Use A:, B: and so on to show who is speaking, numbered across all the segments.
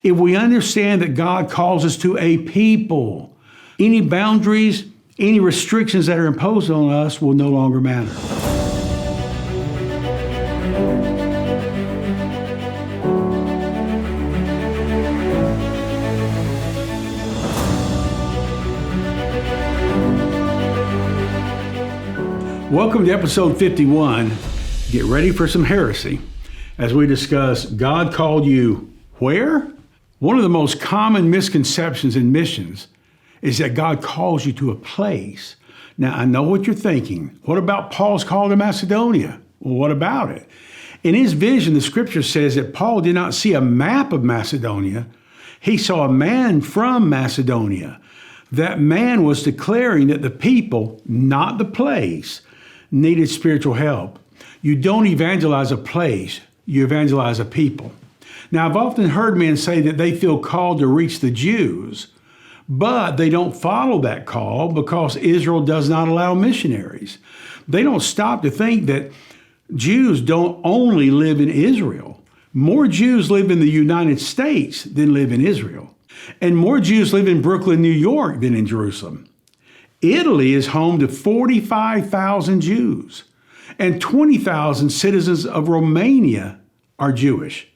A: If we understand that God calls us to a people, any boundaries, any restrictions that are imposed on us will no longer matter. Welcome to episode 51. Get ready for some heresy as we discuss God called you where? One of the most common misconceptions in missions is that God calls you to a place. Now, I know what you're thinking. What about Paul's call to Macedonia? Well, what about it? In his vision, the scripture says that Paul did not see a map of Macedonia. He saw a man from Macedonia. That man was declaring that the people, not the place, needed spiritual help. You don't evangelize a place, you evangelize a people. Now, I've often heard men say that they feel called to reach the Jews, but they don't follow that call because Israel does not allow missionaries. They don't stop to think that Jews don't only live in Israel. More Jews live in the United States than live in Israel. And more Jews live in Brooklyn, New York than in Jerusalem. Italy is home to 45,000 Jews, and 20,000 citizens of Romania are Jewish.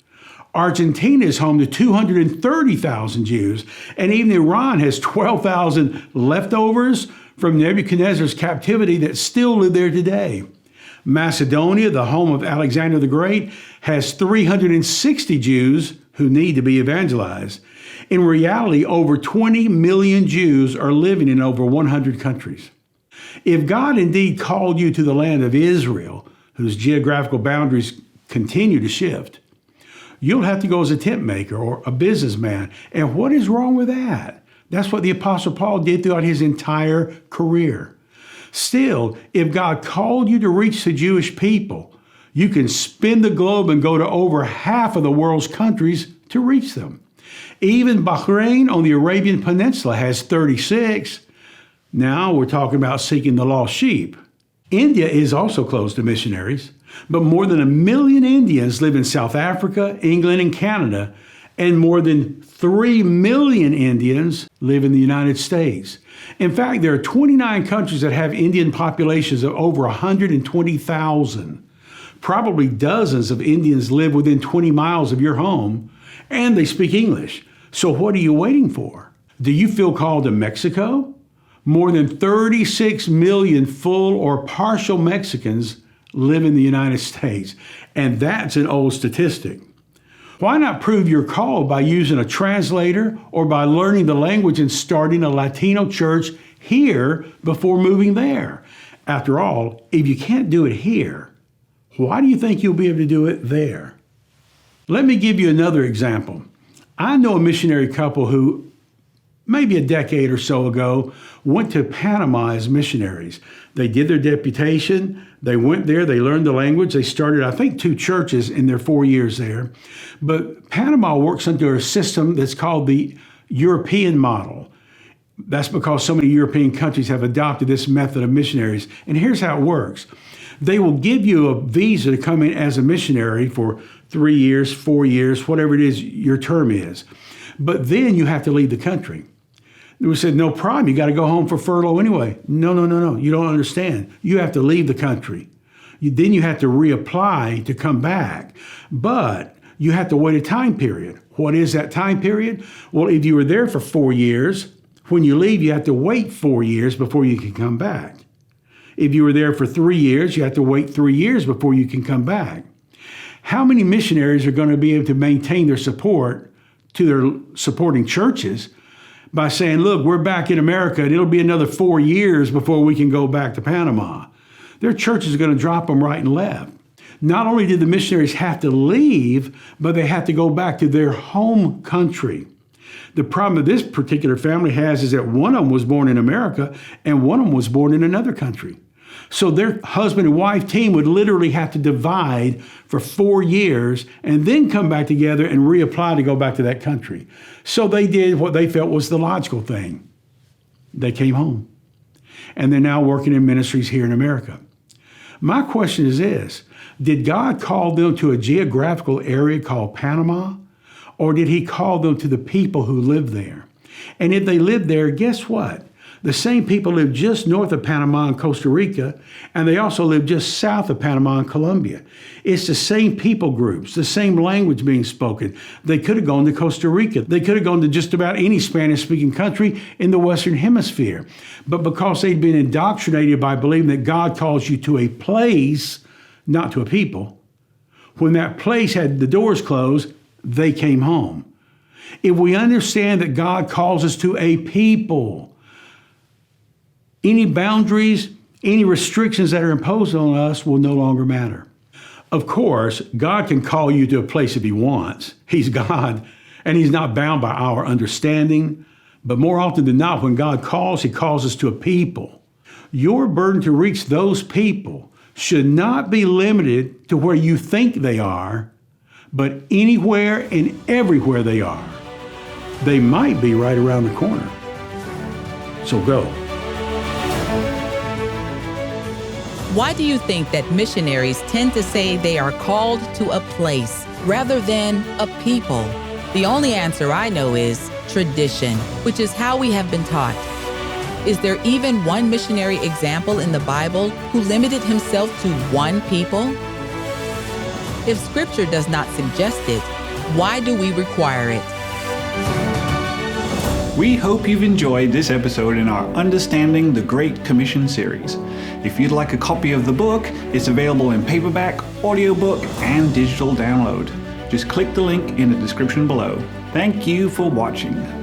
A: Argentina is home to 230,000 Jews, and even Iran has 12,000 leftovers from Nebuchadnezzar's captivity that still live there today. Macedonia, the home of Alexander the Great, has 360 Jews who need to be evangelized. In reality, over 20 million Jews are living in over 100 countries. If God indeed called you to the land of Israel, whose geographical boundaries continue to shift, you'll have to go as a tent maker or a businessman. And what is wrong with that? That's what the Apostle Paul did throughout his entire career. Still, if God called you to reach the Jewish people, you can spin the globe and go to over half of the world's countries to reach them. Even Bahrain on the Arabian Peninsula has 36. Now we're talking about seeking the lost sheep. India is also closed to missionaries, but more than 1 million Indians live in South Africa, England, and Canada, and more than 3 million Indians live in the United States. In fact, there are 29 countries that have Indian populations of over 120,000. Probably dozens of Indians live within 20 miles of your home, and they speak English. So what are you waiting for? Do you feel called to Mexico? More than 36 million full or partial Mexicans live in the United States, and that's an old statistic. Why not prove your call by using a translator or by learning the language and starting a Latino church here before moving there? After all, if you can't do it here, why do you think you'll be able to do it there? Let me give you another example. I know a missionary couple who, maybe a decade or so ago, went to Panama as missionaries. They did their deputation. They went there. They learned the language. They started, I think, 2 churches in their 4 years there. But Panama works under a system that's called the European model. That's because so many European countries have adopted this method of missionaries. And here's how it works. They will give you a visa to come in as a missionary for 3 years, 4 years, whatever it is your term is. But then you have to leave the country. We said, no problem. You got to go home for furlough anyway. No. You don't understand. You have to leave the country. Then you have to reapply to come back. But you have to wait a time period. What is that time period? Well, if you were there for 4 years, when you leave, you have to wait 4 years before you can come back. If you were there for 3 years, you have to wait 3 years before you can come back. How many missionaries are going to be able to maintain their support to their supporting churches by saying, look, we're back in America and it'll be another 4 years before we can go back to Panama? Their churches are going to drop them right and left. Not only did the missionaries have to leave, but they had to go back to their home country. The problem that this particular family has is that one of them was born in America and one of them was born in another country. So their husband and wife team would literally have to divide for 4 years and then come back together and reapply to go back to that country. So they did what they felt was the logical thing. They came home. And they're now working in ministries here in America. My question is this: did God call them to a geographical area called Panama? Or did he call them to the people who live there? And if they lived there, guess what? The same people live just north of Panama and Costa Rica, and they also live just south of Panama and Colombia. It's the same people groups, the same language being spoken. They could have gone to Costa Rica. They could have gone to just about any Spanish-speaking country in the Western Hemisphere. But because they'd been indoctrinated by believing that God calls you to a place, not to a people, when that place had the doors closed, they came home. If we understand that God calls us to a people, any boundaries, any restrictions that are imposed on us will no longer matter. Of course, God can call you to a place if he wants. He's God, and he's not bound by our understanding. But more often than not, when God calls, he calls us to a people. Your burden to reach those people should not be limited to where you think they are, but anywhere and everywhere they are. They might be right around the corner. So go.
B: Why do you think that missionaries tend to say they are called to a place rather than a people? The only answer I know is tradition, which is how we have been taught. Is there even one missionary example in the Bible who limited himself to one people? If Scripture does not suggest it, why do we require it?
C: We hope you've enjoyed this episode in our Understanding the Great Commission series. If you'd like a copy of the book, it's available in paperback, audiobook, and digital download. Just click the link in the description below. Thank you for watching.